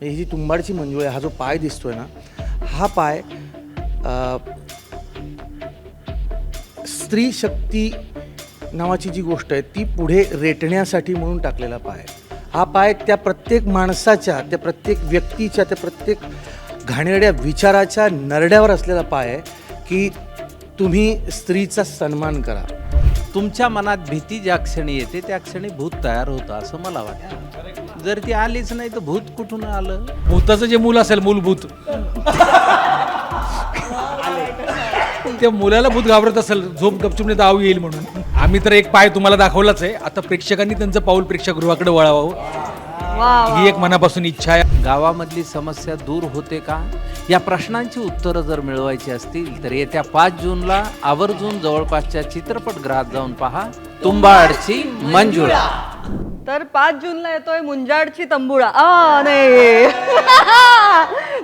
ही जी तुंबाडची मंजूळ आहे, हा जो पाय दिसतोय ना, हा पाय स्त्री शक्ती नावाची जी गोष्ट आहे ती पुढे रेटण्यासाठी म्हणून टाकलेला पाय. हा पाय त्या प्रत्येक माणसाच्या, त्या प्रत्येक व्यक्तीच्या, त्या प्रत्येक घाणेरड्या विचाराच्या नरड्यावर असलेला पाय आहे की तुम्ही स्त्रीचा सन्मान करा. तुमच्या मनात भीती ज्या क्षणी येते त्या क्षणी भूत तयार होतं असं मला वाटतं. जर ती आलीच नाही तर भूत कुठून आलं? भूताचं जे मूल असेल, मूलभूत, त्या मुलाला भूत घाबरत असेल, झोप गपचूपने दाव येईल म्हणून. आम्ही तर एक पाय तुम्हाला दाखवलाच आहे. आता प्रेक्षकांनी त्यांचं पाऊल प्रेक्षागृहाकडे वळावं ही एक मनापासून इच्छा आहे. गावामधली समस्या दूर होते का या प्रश्नांची उत्तरं जर मिळवायची असतील तर येत्या 5 जूनला आवर्जून जवळपासच्या चित्रपटगृहात जाऊन पहा तुंबाडची मंजुळा. तर 5 जूनला येतोय मुंजाडची तंबुळा. नाही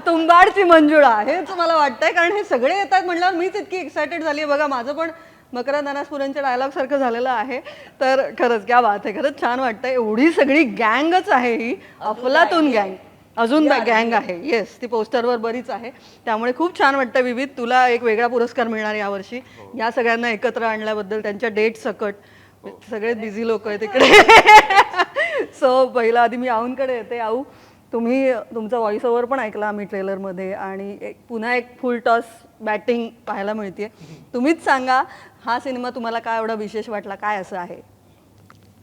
तुंबाडची मंजुळा, हेच मला वाटतंय. कारण हे सगळे येत आहेत म्हटल्यावर मीच इतकी एक्सायटेड झाली आहे. बघा, माझं पण मकरंद अनासपुरेंच्या डायलॉग सारखं झालेलं आहे. तर खरंच क्या बात आहे, खरंच छान वाटतंय. एवढी सगळी गँगच आहे ही, अफलातून गँग, अजून गँग आहे. येस, ती पोस्टरवर बरीच आहे. त्यामुळे खूप छान वाटतं. विविध, तुला एक वेगळा पुरस्कार मिळणार यावर्षी या सगळ्यांना एकत्र आणल्याबद्दल. त्यांच्या डेट सकट सगळे बिझी लोक आहेत तिकडे. सो पहिला आधी मी आऊंकडे येते. आऊ, तुम्ही तुमचा व्हॉइस ओव्हर पण ऐकला आम्ही ट्रेलरमध्ये आणि पुन्हा एक फुल टॉस बॅटिंग पाहायला मिळते. तुम्हीच सांगा, हा सिनेमा तुम्हाला काय एवढा विशेष वाटला, काय असं आहे?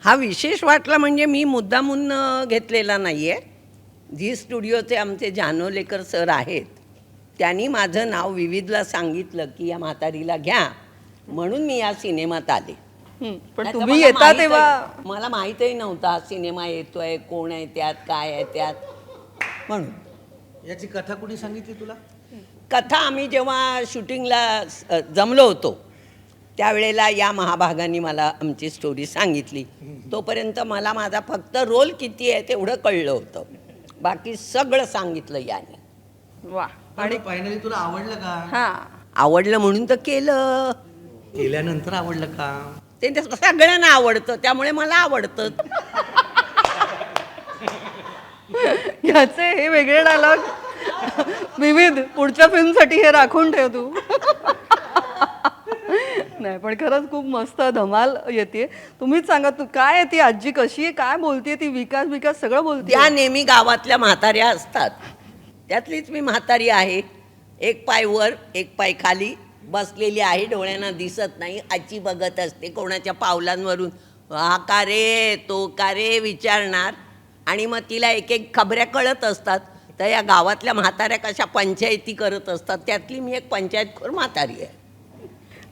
हा विशेष वाटला म्हणजे मी मुद्दामून घेतलेला नाही आहे. झी स्टुडिओचे आमचे जानोलेकर सर आहेत, त्यांनी माझं नाव विविधला सांगितलं की या म्हातारीला घ्या, म्हणून मी या सिनेमात आले. पण नाहीतर तुम्ही मला येता माहीतही- तेव्हा मला माहीतही नव्हता हा सिनेमा येतोय, कोण आहे त्यात, काय आहे त्यात. म्हणून याची कथा कुणी सांगितली तुला? कथा आम्ही जेव्हा शूटिंगला जमलो होतो त्यावेळेला या महाभागांनी मला आमची स्टोरी सांगितली. तोपर्यंत मला माझा फक्त रोल किती आहे तेवढं कळलं होतं, बाकी सगळं सांगितलं याने. वा. आणि फायनली तुला आवडलं का? हा, आवडलं म्हणून तर केलं. केल्यानंतर आवडलं का? ते सगळ्यांना आवडतं, त्यामुळे मला आवडतं. याचे हे वेगळे डायलॉग विविध, पुढच्या फिल्मसाठी हे राखून ठेव तू. नाही, पण खरंच खूप मस्त धमाल येते. तुम्हीच सांगा, तू काय आहे ती आजी, कशी आहे, काय बोलते ती, विकास विकास सगळं बोलते. त्या नेहमी गावातल्या म्हाताऱ्या असतात, त्यातलीच मी म्हातारी आहे. एक पाय वर, एक पाय खाली बसलेली आहे, डोळ्यांना दिसत नाही. आजी बघत असते कोणाच्या पावलांवरून, हा का रे, तो का रे विचारणार. आणि मग तिला एक एक खबऱ्या कळत असतात. तर या गावातल्या म्हाताऱ्या कशा पंचायती करत असतात, त्यातली मी एक पंचायतखोर म्हातारी आहे.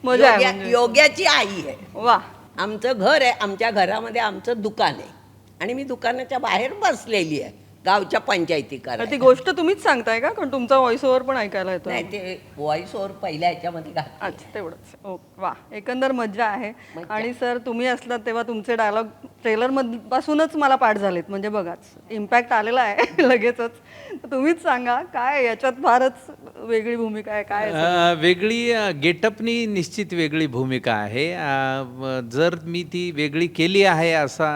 मजा आहे म्हणजे. योग्याची आई आहे. वा. आमचं घर आहे, आमच्या घरामध्ये आमचं दुकान आहे आणि मी दुकानाच्या बाहेर बसलेली आहे गावच्या पंचायती ती करायला. गोष्ट तुम्हीच सांगताय का? कारण तुमचा व्हॉइस ओव्हर पण ऐकायला येतो. नाही, ते व्हॉइस ओव्हर पहिल्या ह्याच्यामध्ये घातलं. अच्छा, तेवढंच. ओ वा, एकंदर मज्जा आहे. मज्जा. आणि सर, तुम्ही असलात तेव्हा तुमचे डायलॉग ट्रेलर पासूनच मला पाठ झालेत. म्हणजे बघाच, इम्पॅक्ट आलेला आहे लगेचच. तुम्हीच सांगा, काय याच्यात फारच वेगळी भूमिका आहे, काय आहे? वेगळी गेटअपनी निश्चित वेगळी भूमिका आहे. जर मी ती वेगळी केली आहे असा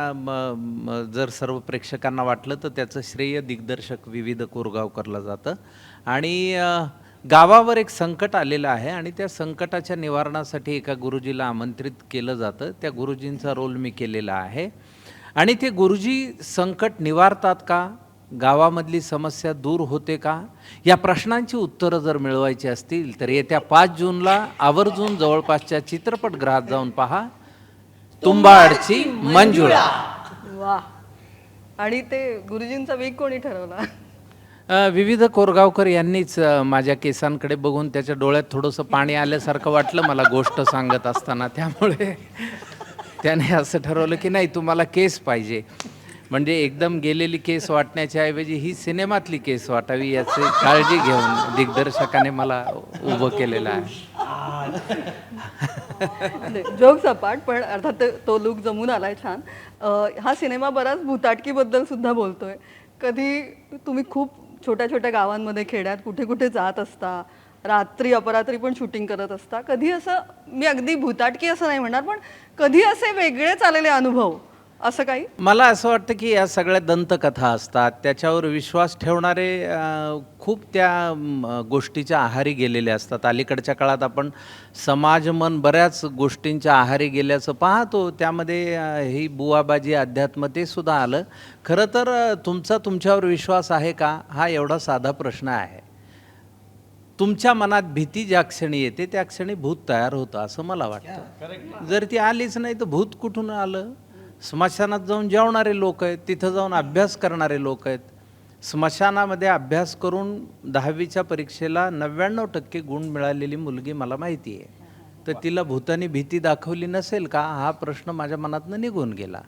जर सर्व प्रेक्षकांना वाटलं तर त्याचं श्रेय दिग्दर्शक विविध कोरगावकरला जातं. आणि गावावर एक संकट आलेलं आहे आणि त्या संकटाच्या निवारणासाठी एका गुरुजीला आमंत्रित केलं जातं. त्या गुरुजींचा रोल मी केलेला आहे. आणि ते गुरुजी संकट निवारतात का, गावामधली समस्या दूर होते का, या प्रश्नांची उत्तरं जर मिळवायची असतील तर येत्या 5 जूनला आवर्जून जवळपासच्या चित्रपटगृहात जाऊन पहा तुंबाडची मंजुळा. वा. आणि ते गुरुजींचा वीक कोणी ठरवला? विविध कोरगावकर यांनीच माझ्या केसांकडे बघून त्याच्या डोळ्यात थोडंसं पाणी आल्यासारखं वाटलं मला गोष्ट सांगत असताना. त्यामुळे त्याने असं ठरवलं की नाही, तुम्हाला केस पाहिजे, म्हणजे एकदम गेलेली केस वाटण्याच्या ऐवजी ही सिनेमातली केस वाटावी याची काळजी घेऊन दिग्दर्शकाने मला उभं केलेलं आहे. जोक सपाट, पण अर्थात तो लुक जमून आलाय छान. हा सिनेमा बराच भुताटकीबद्दल सुद्धा बोलतोय. कधी तुम्ही खूप छोट्या छोट्या गावांमध्ये, खेड्यात कुठे कुठे जात असता, रात्री अपरात्री पण शूटिंग करत असता. कधी असं, मी अगदी भुताटकी असं नाही म्हणणार, पण कधी असे वेगळेच आलेले अनुभव असं काही? मला असं वाटतं की या सगळ्या दंतकथा असतात, त्याच्यावर विश्वास ठेवणारे खूप त्या गोष्टीच्या आहारी गेलेले असतात. अलीकडच्या काळात आपण समाजमन बऱ्याच गोष्टींच्या आहारी गेल्याचं पाहतो. त्यामध्ये ही बुवाबाजी अध्यात्म ते सुद्धा आलं. खरं तर तुमचा तुमच्यावर विश्वास आहे का, हा एवढा साधा प्रश्न आहे. तुमच्या मनात भीती ज्या क्षणी येते त्या क्षणी भूत तयार होतं असं मला वाटतं. जर ती आलीच नाही तर भूत कुठून आलं? स्मशानात जाऊन जेवणारे लोक आहेत, तिथं जाऊन अभ्यास करणारे लोक आहेत. स्मशानामध्ये अभ्यास करून 10वीच्या परीक्षेला 99% गुण मिळालेली मुलगी मला माहिती आहे. तर तिला भूतानी भीती दाखवली नसेल का, हा प्रश्न माझ्या मनातनं निघून गेला.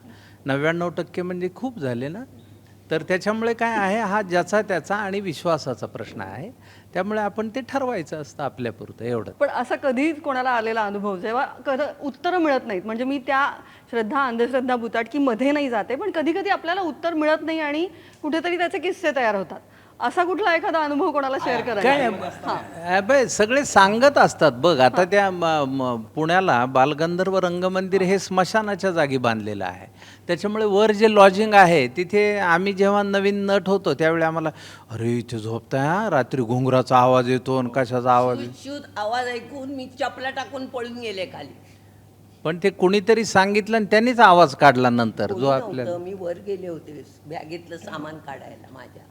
99% म्हणजे खूप झाले ना. तर त्याच्यामुळे काय आहे, हा ज्याचा त्याचा आणि विश्वासाचा प्रश्न आहे. त्यामुळे आपण ते ठरवायचं असतं आपल्यापुरतं, एवढं. पण असा कधी कोणाला आलेला अनुभव जेव्हा उत्तरं मिळत नाहीत, म्हणजे मी त्या श्रद्धा अंधश्रद्धा बुताटकीमध्ये नाही जाते, पण कधी कधी आपल्याला उत्तर मिळत नाही आणि कुठेतरी त्याचे किस्से तयार होतात. असा कुठला एखादा अनुभव कोणाला शेअर करायचा? काय सगळे सांगत असतात बघ. आता त्या पुण्याला बालगंधर्व रंगमंदिर हे स्मशानाच्या जागी बांधलेलं आहे. त्याच्यामुळे वर जे लॉजिंग आहे तिथे आम्ही जेव्हा नवीन नट होतो त्यावेळी आम्हाला, अरे इथे झोपताय हा, रात्री घुंगराचा आवाज येतो आणि कशाचा आवाज येतो. शुद्ध आवाज ऐकून मी चपला टाकून पळून गेले खाली. पण ते कुणीतरी सांगितलं आणि त्यांनीच आवाज काढला नंतर, जो आपल्याला. मी वर गेले होते बॅगेतलं सामान काढायला माझ्या.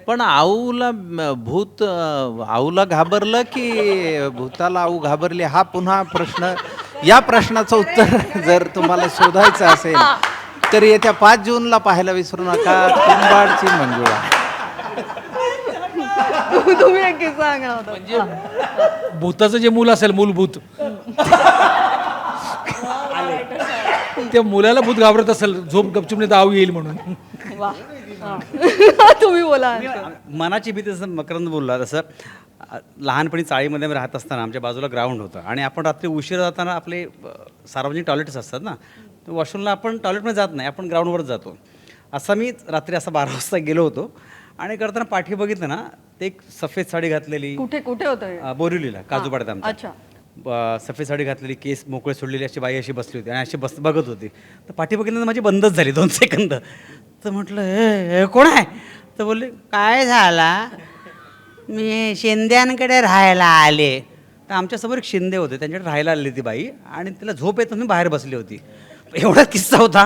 पण आऊला भूत आऊला घाबरलं की भूताला आऊ घाबरली, हा पुन्हा प्रश्न. या प्रश्नाचं उत्तर जर तुम्हाला शोधायचं असेल तर येत्या 5 जूनला पाहायला विसरू नका तुंबाडची मंजुळा. तुम्ही एक किस्सा सांगणार होता. भूताचं जे मूल असेल, मूलभूत, त्या मुलाला भूत घाबरत असेल, झोप गपचूप तर आऊ येईल म्हणून. वा. तुम्ही बोला. मनाची भीती, जसं मकरंद बोलला तसं, लहानपणी चाळीमध्ये आम्ही राहत असताना आमच्या बाजूला ग्राउंड होतं आणि आपण रात्री उशीर जाताना आपले सार्वजनिक टॉयलेट्स असतात ना, तर वॉशरूमला आपण टॉयलेटमध्ये जात नाही, आपण ग्राउंडवरच जातो. असा मी रात्री 12 वाजता गेलो होतो आणि करताना पाठी बघितलं ना, ते एक सफेद साडी घातलेली, कुठे कुठे होतं? बोरिवलीला, काजूपाड्यात आमच्या. अच्छा. सफेद साडी घातलेली, केस मोकळे सोडलेली अशी बाई अशी बसली होती आणि अशी बघत होती. तर पाठी बघितल्यानंतर माझी बंदच झाली 2 सेकंद. तर म्हटलं हे कोण आहे? तर बोलले, काय झाला, मी शिंद्यांकडे राहायला आले. तर आमच्यासमोर एक शिंदे होते, त्यांच्याकडे राहायला आलेली ती बाई आणि तिला झोप येत म्हणून बाहेर बसली होती. एवढा किस्सा होता.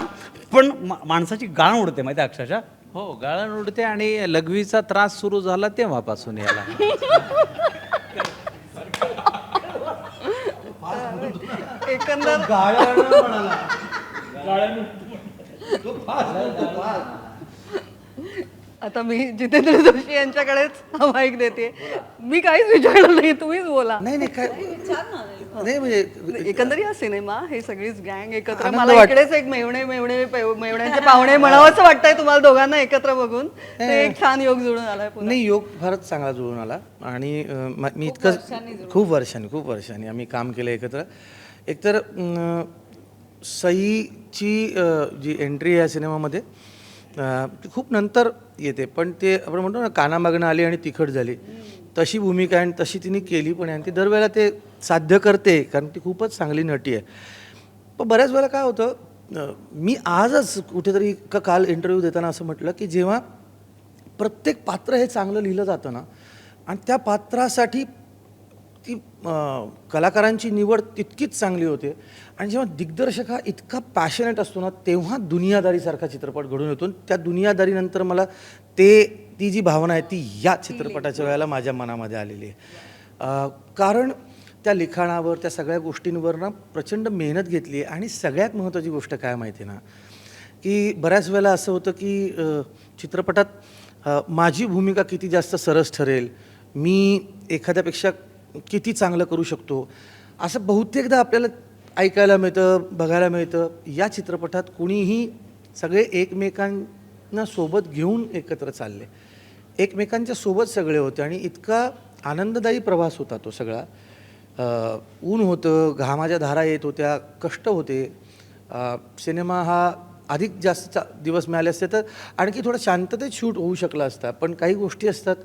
पण माणसाची गाण उडते माहिती आहे अक्षरशः. हो, गाळण उडते. आणि लघवीचा त्रास सुरू झाला तेव्हापासून याला. एकंदर आता मी जितेंद्र जोशी यांच्याकडेच हा माईक देते. मी काहीच विचारलं नाही, तुम्हीच बोला. नाही नाही काय नाही म्हणजे एकंदरी हा सिनेमा, हे सगळीच गँग एकत्र, आनंद मला इकडेच एक मेवण्यांचे पाहुणे म्हणावंसं वाटतंय तुम्हाला दोघांना एकत्र बघून. ते एक छान योग जुळून आलाय पुन्हा. नाही, योग फारच चांगला जुळून आला. आणि मी इतकं खूप वर्षांनी आम्ही काम केलं एकत्र. एकतर सईची जी एंट्री आहे या सिनेमामध्ये ती खूप नंतर येते, पण ते आपण म्हणतो ना, कानामागणं आली आणि तिखट झाली, तशी भूमिका आहे आणि तशी तिने केली पण आहे. आणि ती दरवेळेला ते साध्य करते, कारण ती खूपच चांगली नटी आहे. पण बऱ्याच वेळेला काय होतं, मी आजच कुठेतरी काल इंटरव्ह्यू देताना असं म्हटलं की जेव्हा प्रत्येक पात्र हे चांगलं लिहिलं जातं ना, आणि त्या पात्रासाठी ती कलाकारांची निवड तितकीच चांगली होते, आणि जेव्हा दिग्दर्शक हा इतका पॅशनेट असतो ना, तेव्हा दुनियादारीसारखा चित्रपट घडून येतो. त्या दुनियादारीनंतर मला ती जी भावना आहे ती या चित्रपटाच्या वेळेला माझ्या मनामध्ये आलेली आहे. कारण त्या लिखाणावर, त्या सगळ्या गोष्टींवर ना प्रचंड मेहनत घेतली आहे. आणि सगळ्यात महत्त्वाची गोष्ट काय माहिती आहे ना, की बऱ्याच वेळेला असं होतं की चित्रपटात माझी भूमिका किती जास्त सरस ठरेल, मी एखाद्यापेक्षा किती चांगलं करू शकतो, असं बहुतेकदा आपल्याला ऐकायला मिळतं, बघायला मिळतं. या चित्रपटात कुणीही सगळे एकमेकांना सोबत घेऊन एकत्र चालले, एकमेकांच्या सोबत सगळे होते आणि इतका आनंददायी प्रवास होता तो सगळा. ऊन होतं, घामाच्या धारा येत होत्या, कष्ट होते. सिनेमा हा अधिक जास्त दिवस मिळाले असते तर आणखी थोडं शांततेत शूट होऊ शकला असता, पण काही गोष्टी असतात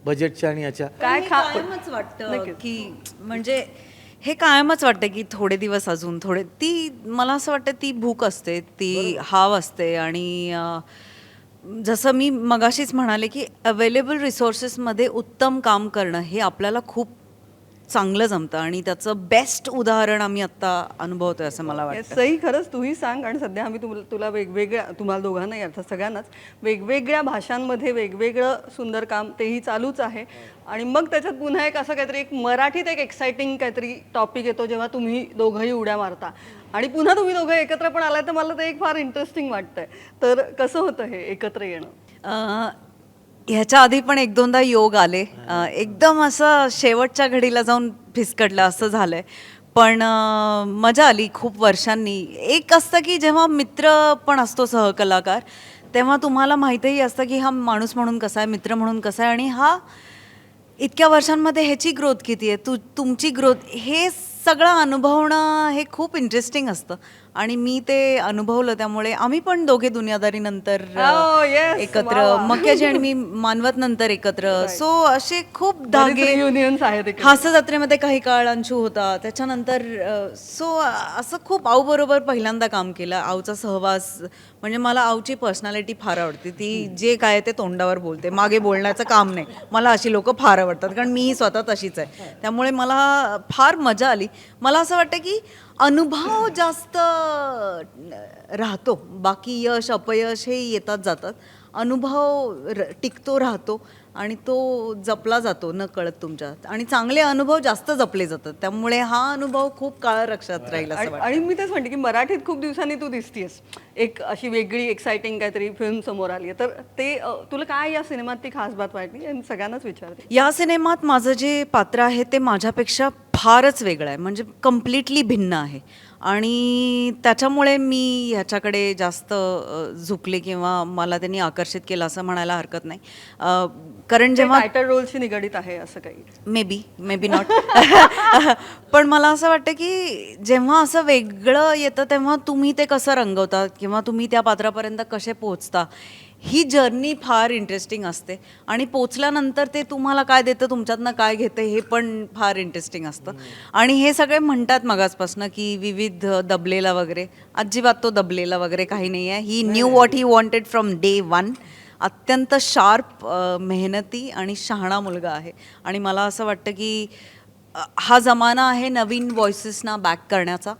बजेटच्या आणि याच्या. काय कायमच वाटतं की म्हणजे हे कायमच वाटतं की थोडे दिवस अजून थोडे, ती मला असं वाटतं ती भूक असते, ती हाव असते. आणि जसं मी मगाशीच म्हणाले की अवेलेबल रिसोर्सेसमध्ये उत्तम काम करणं हे आपल्याला खूप चांगलं जमतं आणि त्याचं बेस्ट उदाहरण आम्ही आत्ता अनुभवतोय असं मला वाटतं. सई, खरंच तूही सांग. आणि सध्या आम्ही तुला वेगवेगळ्या, तुम्हाला दोघांनाही अर्थात सगळ्यांनाच वेगवेगळ्या भाषांमध्ये वेगवेगळं सुंदर काम तेही चालूच आहे. आणि मग त्याच्यात पुन्हा एक असं काहीतरी, एक मराठीत एक एक्साइटिंग काहीतरी टॉपिक येतो जेव्हा तुम्ही दोघंही उड्या मारता आणि पुन्हा तुम्ही दोघं एकत्र पण आलाय, तर मला ते एक फार इंटरेस्टिंग वाटतंय. तर कसं होतं हे एकत्र येणं? ह्याच्या आधी पण एक दोनदा योग आले, एकदम असं शेवटच्या घडीला जाऊन फिसकटलं असं झालंय. पण मजा आली खूप वर्षांनी. एक असतं की जेव्हा मित्र पण असतो सहकलाकार, तेव्हा तुम्हाला माहितीही असतं की हा माणूस म्हणून कसा आहे, मित्र म्हणून कसा आहे, आणि हा इतक्या वर्षांमध्ये ह्याची ग्रोथ किती आहे, तुमची ग्रोथ, हे सगळं अनुभवणं हे खूप इंटरेस्टिंग असतं. आणि मी ते अनुभवलं, त्यामुळे आम्ही पण दोघे दुनियादारीनंतर Oh, yes. एकत्र, वा, वा. मक्याजी आणि मी मानवत नंतर एकत्र. सो असे खूप धागे. रियुनियन्स आहेत इकडे. हास्य जत्रेमध्ये काही काळ अंशू होता, त्याच्यानंतर सो असं खूप आऊ बरोबर पहिल्यांदा काम केलं. आऊचा सहवास म्हणजे मला आऊची पर्सनॅलिटी फार आवडते. ती जे काय ते तोंडावर बोलते, मागे बोलण्याचं काम नाही. मला अशी लोक फार आवडतात, कारण मीही स्वतः तशीच आहे. त्यामुळे मला फार मजा आली. मला असं वाटतं की अनुभव जास्त राहतो, बाकी यश अपयश हे येतात जातात. अनुभव टिकतो, राहतो आणि तो जपला जातो न कळत तुमच्यात. आणि चांगले अनुभव जास्त जपले जातात, त्यामुळे हा अनुभव खूप काळ लक्षात राहील असं वाटतं. आणि मी तेच म्हणते की मराठीत खूप दिवसांनी तू दिसतीयस, एक अशी वेगळी एक्साइटिंग काहीतरी फिल्म समोर आली आहे. तर ते तुला काय या सिनेमात ती खास बात वाटली, आणि सगळ्यांनाच विचारते. या सिनेमात माझं जे पात्र आहे ते माझ्यापेक्षा फारच वेगळं आहे, म्हणजे कम्प्लिटली भिन्न आहे. आणि त्याच्यामुळे मी ह्याच्याकडे जास्त झुकले किंवा मला त्यांनी आकर्षित केलं असं म्हणायला हरकत नाही. कारण जेव्हा टायटल रोलशी निगडीत आहे असं काही? May be not. पण मला असं वाटतं की जेव्हा असं वेगळं येतं तेव्हा तुम्ही ते कसं रंगवता किंवा तुम्ही त्या पात्रापर्यंत कसे पोचता, ही जर्नी फार इंटरेस्टिंग असते. आणि पोचल्यानंतर ते तुम्हाला काय देतं, तुमच्यातनं काय घेतं, हे पण फार इंटरेस्टिंग असतं. आणि हे सगळे म्हणतात मगाचपासनं की विविध दबलेला वगैरे, अजिबात तो दबलेला वगैरे काही नाही आहे. He knew what he wanted from day one. अत्यंत शार्प, मेहनती आणि शहाणा मुलगा आहे. आणि मला असं वाटतं की हा जमाना आहे नवीन व्हॉइसेसना बॅक करण्याचा,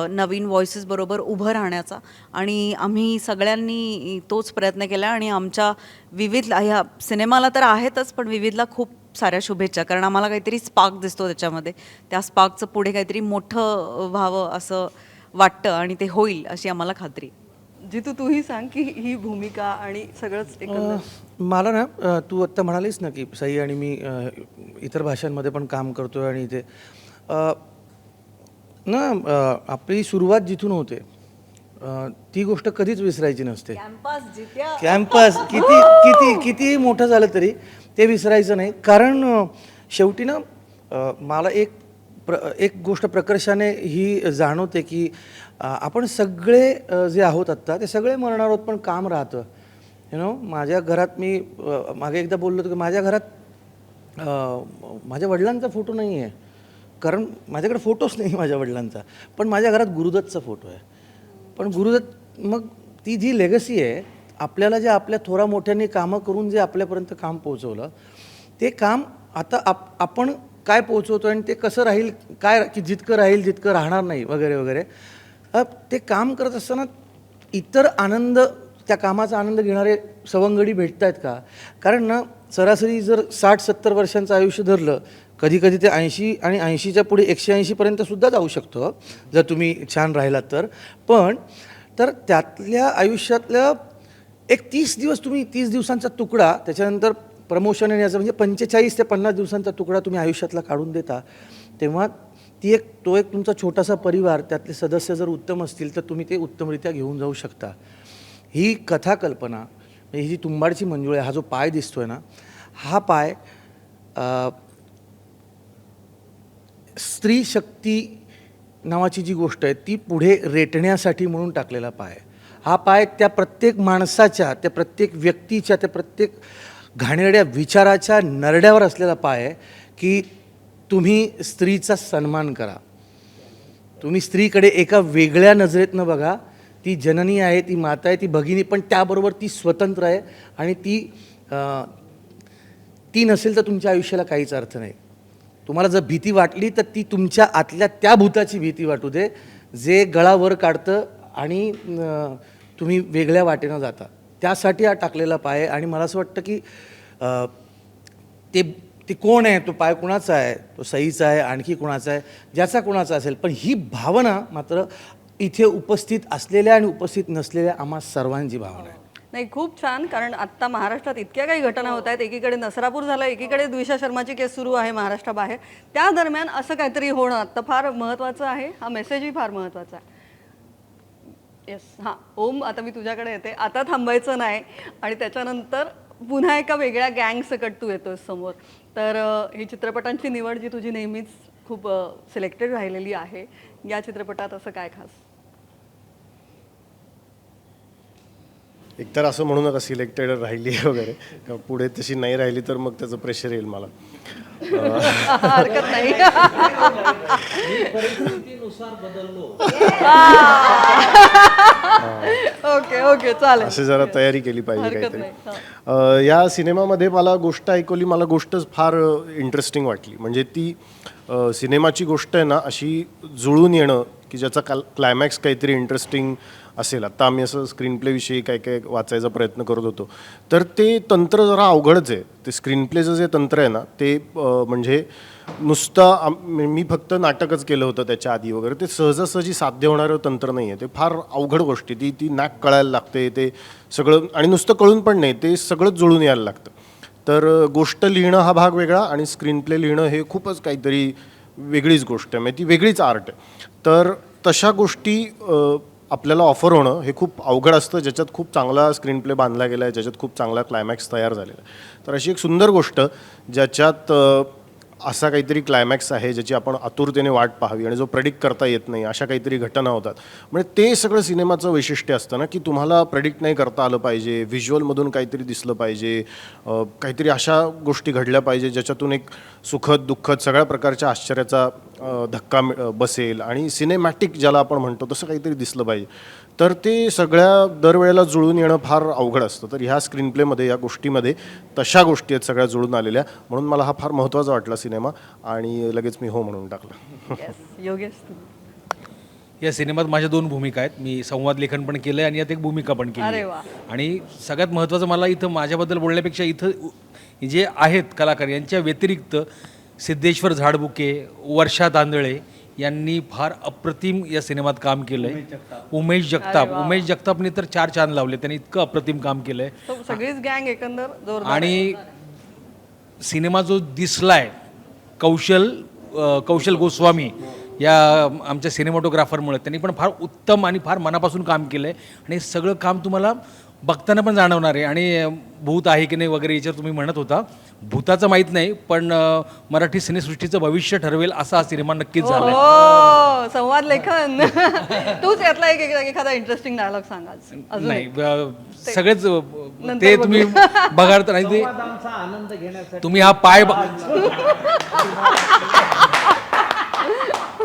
नवीन व्हॉइसेस बरोबर उभं राहण्याचा. आणि आम्ही सगळ्यांनी तोच प्रयत्न केला. आणि आमच्या विविध, ह्या सिनेमाला तर आहेतच, पण विविधला खूप साऱ्या शुभेच्छा, कारण आम्हाला काहीतरी स्पार्क दिसतो त्याच्यामध्ये. त्या स्पार्कचं पुढे काहीतरी मोठं व्हावं असं वाटतं, आणि ते होईल अशी आम्हाला खात्री. जितू, तूही सांग की ही भूमिका आणि सगळंच एकंदर. मला ना, तू आत्ता म्हणालीस ना की सई आणि मी इतर भाषांमध्ये पण काम करतोय, आणि इथे आपली सुरुवात जिथून होते ती गोष्ट कधीच विसरायची नसते. कॅम्पस किती किती किती मोठं झालं तरी ते विसरायचं नाही. कारण शेवटी ना, मला एक गोष्ट प्रकर्षाने ही जाणवते की आपण सगळे जे आहोत आत्ता ते सगळे मरणार आहोत, पण काम राहतं. माझ्या घरात, मी मागे एकदा बोललो होतो की माझ्या घरात माझ्या वडिलांचा फोटो नाही आहे, कारण माझ्याकडे फोटोच नाही माझ्या वडिलांचा. पण माझ्या घरात गुरुदत्तचा फोटो आहे. पण गुरुदत्त, मग ती जी लेगसी आहे, आपल्याला जे आपल्या थोरा मोठ्यांनी कामं करून जे आपल्यापर्यंत काम पोहोचवलं, ते काम आता आपण काय पोहोचवतो आणि ते कसं राहील, काय की जितकं राहील जितकं राहणार नाही वगैरे वगैरे. ते काम करत असताना इतर आनंद, त्या कामाचा आनंद घेणारे सवंगडी भेटत आहेत का? कारण ना, सरासरी जर 60-70 वर्षांचं आयुष्य धरलं, कधी कधी ते 80 आणि 80च्या पुढे 180पर्यंत सुद्धा जाऊ शकतं जर तुम्ही छान राहिलात तर. पण तर त्यातल्या आयुष्यातल्या एक 30 दिवस, तुम्ही 30 दिवसांचा तुकडा, त्याच्यानंतर प्रमोशन येण्याचं म्हणजे 45 ते 50 दिवसांचा तुकडा तुम्ही आयुष्यातला काढून देता, तेव्हा तो एक तुमचा छोटासा परिवार, त्यातले सदस्य जर उत्तम असतील तर तुम्ही ते उत्तमरित्या घेऊन जाऊ शकता. ही कथाकल्पना, ही जी तुंबाडची मंजुळा आहे, हा जो पाय दिसतोय ना, हा पाय स्त्री शक्ती नावाची जी गोष्ट आहे ती पुढे रेटण्यासाठी म्हणून टाकलेला पाय. हा पाय त्या प्रत्येक माणसाच्या, त्या प्रत्येक व्यक्तीच्या, त्या प्रत्येक घाणेरड्या विचाराच्या नरड्यावर असलेला पाय आहे की तुम्ही स्त्रीचा सन्मान करा. तुम्ही स्त्रीकडे एका वेगळ्या नजरेतनं बघा. ती जननी आहे, ती माता आहे, ती भगिनी, पण त्याबरोबर ती स्वतंत्र आहे आणि ती नसेल तर तुमच्या आयुष्याला काहीच अर्थ नाही. तुम्हाला जर भीती वाटली तर ती तुमच्या आतल्या त्या भूताची भीती वाटू दे, जे गळावर काढतं आणि तुम्ही वेगळ्या वाटेनं जाता. त्यासाठी हा टाकलेला पाय आहे. आणि मला असं वाटतं की ते कोण आहे, तो पाय कुणाचा आहे, तो सईचा आहे, आणखी कुणाचा आहे, ज्याचा कुणाचा असेल, पण ही भावना मात्र इथे उपस्थित असलेल्या आणि उपस्थित नसलेल्या आम्हा सर्वांची भावना आहे. नाही, खूप छान. कारण आत्ता महाराष्ट्रात इतक्या काही घटना होत आहेत. एकीकडे नसरापूर झालं, एकीकडे द्विषा शर्माची केस सुरू आहे महाराष्ट्राबाहेर. त्या दरम्यान असं काहीतरी होणं आत्ता फार महत्त्वाचं आहे. हा मेसेजही फार महत्त्वाचा आहे. येस, हां ओम, आता मी तुझ्याकडे येते. आता थांबायचं नाही आणि त्याच्यानंतर पुन्हा एका वेगळ्या गँग सकट तू येतोस समोर. तर ही चित्रपटांची निवड जी तुझी नेहमीच खूप सिलेक्टेड राहिलेली आहे, या चित्रपटात असं काय खास? एकतर असं म्हणू नका सिलेक्टेड राहिली आहे वगैरे, का पुढे तशी नाही राहिली तर मग त्याचं प्रेशर येईल मला. हरकत नाही. ओके ओके, चालेल. असे जरा तयारी केली पाहिजे हरकत काहीतरी. या सिनेमामध्ये मला गोष्ट ऐकवली, मला गोष्टच फार इंटरेस्टिंग वाटली. म्हणजे ती सिनेमाची गोष्ट आहे ना, अशी जुळून येणं की ज्याचा क्लायमॅक्स काहीतरी इंटरेस्टिंग असेल. आत्ता आम्ही असं स्क्रीन प्लेविषयी काय काय वाचायचा प्रयत्न करत होतो, तर ते तंत्र जरा अवघडच आहे. ते स्क्रीन प्लेचं जे तंत्र आहे ना, ते म्हणजे नुसतं मी फक्त नाटकच केलं होतं त्याच्या आधी वगैरे, ते सहजासहजी साध्य होणारं तंत्र नाही आहे. ते फार अवघड गोष्टी, ती नॅक कळायला लागते, ते सगळं. आणि नुसतं कळून पण नाही, ते सगळंच जुळून यायला लागतं. तर गोष्ट लिहिणं हा भाग वेगळा आणि स्क्रीन प्ले लिहिणं हे खूपच काहीतरी वेगळीच गोष्ट आहे, म्हणजे ती वेगळीच आर्ट आहे. तर तशा गोष्टी आपल्याला ऑफर होणं हे खूप अवघड असतं, ज्याच्यात खूप चांगला स्क्रीन प्ले बांधला गेला आहे, ज्याच्यात खूप चांगला क्लायमॅक्स तयार झालेला आहे. तर अशी एक सुंदर गोष्ट ज्याच्यात असा काहीतरी क्लायमॅक्स आहे ज्याची आपण आतुरतेने वाट पाहावी आणि जो प्रेडिक्ट करता येत नाही, अशा काहीतरी घटना होतात. म्हणजे ते सगळं सिनेमाचं वैशिष्ट्य असतं ना, की तुम्हाला प्रेडिक्ट नाही करता आलं पाहिजे, व्हिज्युअलमधून काहीतरी दिसलं पाहिजे, काहीतरी अशा गोष्टी घडल्या पाहिजे ज्याच्यातून एक सुखद दुःखद सगळ्या प्रकारच्या आश्चर्याचा धक्का बसेल आणि सिनेमॅटिक ज्याला आपण म्हणतो तसं काहीतरी दिसलं पाहिजे. तर ते सगळ्या दरवेळेला जुळून येणं फार अवघड असतं. तर ह्या स्क्रीन प्लेमध्ये, या गोष्टीमध्ये तशा गोष्टी आहेत सगळ्या जुळून आलेल्या, म्हणून मला हा फार महत्त्वाचा वाटला सिनेमा आणि लगेच मी हो म्हणून टाकलं. योगेश, या सिनेमात माझ्या 2 भूमिका आहेत. मी संवाद लेखन पण केलं आहे आणि यात एक भूमिका पण केली अरे आहे. वा. आणि सगळ्यात महत्त्वाचं मला इथं माझ्याबद्दल बोलण्यापेक्षा इथं जे आहेत कलाकार यांच्या व्यतिरिक्त सिद्धेश्वर झाडबुके, वर्षा तांदळे यांनी फार अप्रतिम या सिनेमात काम केलं आहे. उमेश जगतापने तर 4 चांद लावले, त्यांनी इतकं अप्रतिम काम केलं आहे. सगळीच गँग एकंदर जोरदार. आणि सिनेमा जो दिसलाय कौशल गोस्वामी या आमच्या सिनेमॅटोग्राफरमुळे, त्यांनी पण फार उत्तम आणि फार मनापासून काम केलं आहे. आणि सगळं काम तुम्हाला बघताना पण जाणवणार आहे. आणि भूत आहे की नाही वगैरे याच्यावर तुम्ही म्हणत होता, भूताचं माहीत नाही, पण मराठी सिनेसृष्टीचं भविष्य ठरवेल असा हा सिनेमा नक्कीच झाला आहे. हो, संवाद लेखन. तूच यातला एखादा इंटरेस्टिंग डायलॉग सांगा अजून. नाही, सगळेच ते तुम्ही बघा तर नाही, ते तुम्ही हा पाय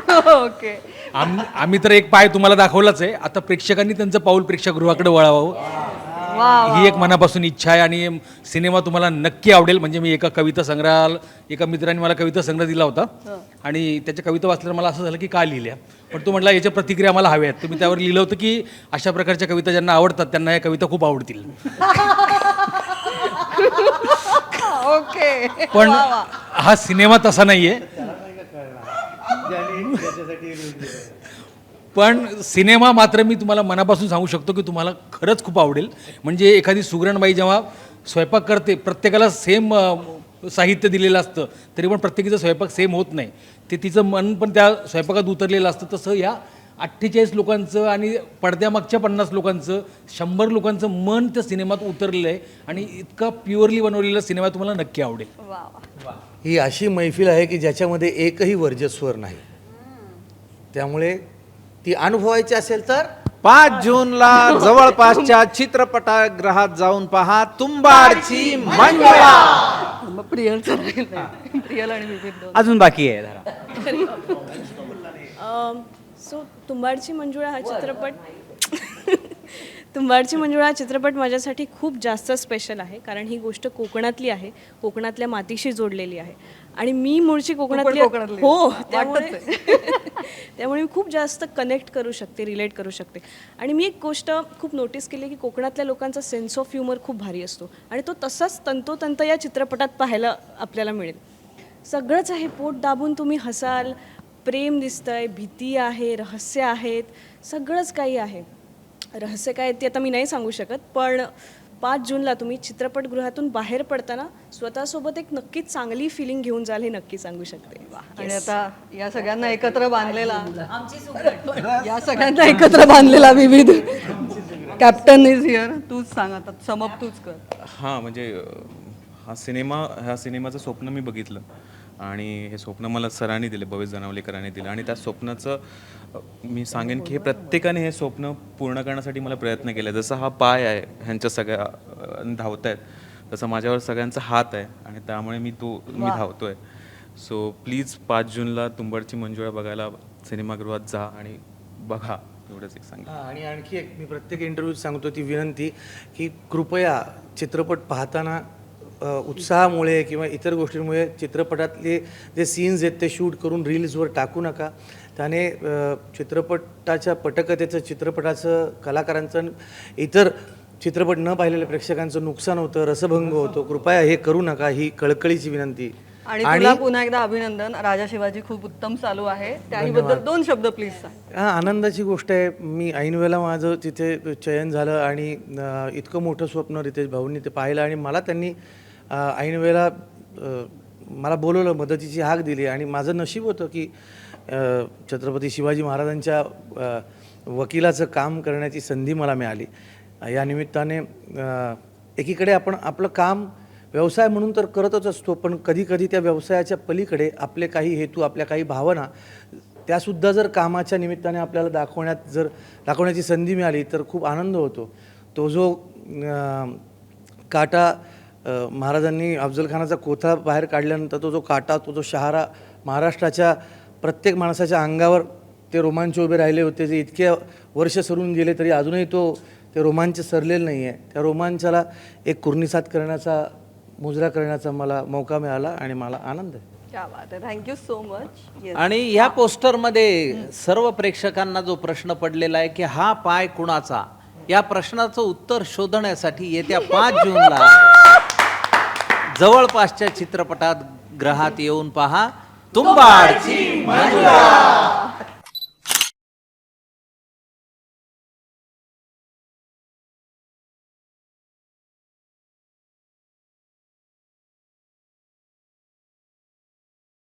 ओके. आम्ही तर एक पाय तुम्हाला दाखवलाच आहे. आता प्रेक्षकांनी त्यांचं पाऊल प्रेक्षकगृहाकडे वळावं ही एक मनापासून इच्छा आहे. आणि सिनेमा तुम्हाला नक्की आवडेल. म्हणजे मी एका मित्राने मला कविता संग्रह दिला होता आणि त्याच्या कविता वाचल्यावर मला असं झालं की का लिहिल्या, पण तो म्हटला याच्या प्रतिक्रिया मला हव्या आहेत. तर मी त्यावर लिहिलं होतं की अशा प्रकारच्या कविता ज्यांना आवडतात त्यांना या कविता खूप आवडतील. ओके. पण हा सिनेमा तसा नाहीये. पण सिनेमा मात्र मी तुम्हाला मनापासून सांगू शकतो की तुम्हाला खरंच खूप आवडेल. म्हणजे एखादी सुगरणबाई जेव्हा स्वयंपाक करते, प्रत्येकाला सेम साहित्य दिलेलं असतं तरी पण प्रत्येकीचा स्वयंपाक सेम होत नाही. ते तिचं मन पण त्या स्वयंपाकात उतरलेलं असतं. तसं या 48 लोकांचं आणि पडद्यामागच्या 50 लोकांचं, 100 लोकांचं मन त्या सिनेमात उतरलेलं आहे. आणि इतका प्युअरली बनवलेला सिनेमा तुम्हाला नक्की आवडेल. ही अशी मैफिल आहे की ज्याच्यामध्ये एकही वर्चस्वर नाही. त्यामुळे ती अनुभवायची असेल तर 5 जूनला जवळपासच्या चित्रपटगृहात जाऊन पहा तुंबाडची मंजुळा. मग प्रियलचं राहिलंय. प्रियल आणि विविध दोन. अजून बाकी आहे जरा. सो तुंबाडची मंजुळा हा चित्रपट तुंबाडची मंजुळा हा चित्रपट माझ्यासाठी खूप जास्त स्पेशल आहे, कारण ही गोष्ट कोकणातली आहे, कोकणातल्या मातीशी जोडलेली आहे आणि मी मूळची कोकणातली कोकणातली. हो, त्यामुळे त्यामुळे मी खूप जास्त कनेक्ट करू शकते, रिलेट करू शकते. आणि मी एक गोष्ट खूप नोटीस केली की कोकणातल्या लोकांचा सेन्स ऑफ ह्युमर खूप भारी असतो आणि तो तसाच तंतोतंत या चित्रपटात पाहायला आपल्याला मिळेल. सगळंच आहे, पोट दाबून तुम्ही हसाल, प्रेम दिसतंय, भीती आहे, रहस्य आहेत, सगळंच काही आहे. रहस्य काय ते आता मी नाही सांगू शकत, पण 5 जूनला तुम्ही चित्रपटगृहातून बाहेर पडताना स्वतःसोबत एक नक्कीच चांगली फिलिंग घेऊन जाल हे नक्की सांगू शकते. आणि आता या सगळ्यांना एकत्र बांधलेला या सगळ्यांना एकत्र बांधलेला विविध कॅप्टन इज हिअर. तूच सांग आता, समप तूच कर. हां म्हणजे ह्या सिनेमाचं स्वप्न मी बघितलं आणि हे स्वप्न मला सरांनी दिले, भवेश जनावलेकरांनी दिलं आणि त्या स्वप्नाचं मी सांगेन की हे प्रत्येकाने हे स्वप्न पूर्ण करण्यासाठी मला प्रयत्न केला. जसं हा पाय आहे ह्यांच्या सगळ्या धावत आहेत, तसं माझ्यावर सगळ्यांचा हात आहे आणि त्यामुळे मी धावतो आहे. सो प्लीज 5 जूनला तुंबाडची मंजुळा बघायला सिनेमागृहात जा आणि बघा, एवढंच एक सांगेन. आणि आणखी एक मी प्रत्येक इंटरव्ह्यूत सांगतो ती विनंती की कृपया चित्रपट पाहताना उत्साहामुळे किंवा इतर गोष्टींमुळे चित्रपटातले जे सीन्स आहेत ते शूट करून रील्सवर टाकू नका. त्याने चित्रपटाच्या पटकथेचं, चित्रपटाचं, कलाकारांचं, इतर चित्रपट न पाहिलेल्या प्रेक्षकांचं नुकसान होतं, रसभंग होतो. कृपया हे करू नका, ही कळकळीची विनंती. आणि तुला पुन्हा एकदा अभिनंदन. राजा शिवाजी खूप उत्तम चालू आहे, त्याहीबद्दल 2 शब्द प्लीज सांग. हा आनंदाची गोष्ट आहे. मी ऐनवेळेला माझं तिथे चयन झालं आणि इतकं मोठं स्वप्न रितेश भाऊंनी ते पाहिलं आणि मला त्यांनी ऐनवेळेला मला बोलवलं, मदतीची हाक दिली आणि माझं नशीब होतं की छत्रपती शिवाजी महाराजांच्या वकिलाचं काम करण्याची संधी मला मिळाली. या निमित्ताने एकीकडे आपण आपलं काम व्यवसाय म्हणून तर करतच असतो, पण कधीकधी त्या व्यवसायाच्या पलीकडे आपले काही हेतू, आपल्या काही भावना, त्यासुद्धा जर कामाच्या निमित्ताने आपल्याला दाखवण्याची संधी मिळाली तर खूप आनंद होतो. तो जो काटा महाराजांनी अफजलखानाचा कोथळा बाहेर काढल्यानंतर तो जो काटा, तो जो शहारा महाराष्ट्राच्या प्रत्येक माणसाच्या अंगावर ते रोमांच उभे राहिले होते, जे इतके वर्ष सरून गेले तरी अजूनही ते रोमांच सरलेलं नाही आहे. त्या रोमांचाला एक कुर्निसात करण्याचा, मुजरा करण्याचा मला मौका मिळाला आणि मला आनंद आहे. क्या बात आहे, थँक्यू सो मच. आणि ह्या पोस्टरमध्ये सर्व प्रेक्षकांना जो प्रश्न पडलेला आहे की हा पाय कुणाचा, या प्रश्नाचं उत्तर शोधण्यासाठी येत्या 5 जूनला जवळपासच्या चित्रपटात ग्रहात येऊन पहा तुंबाडची मंजुळा.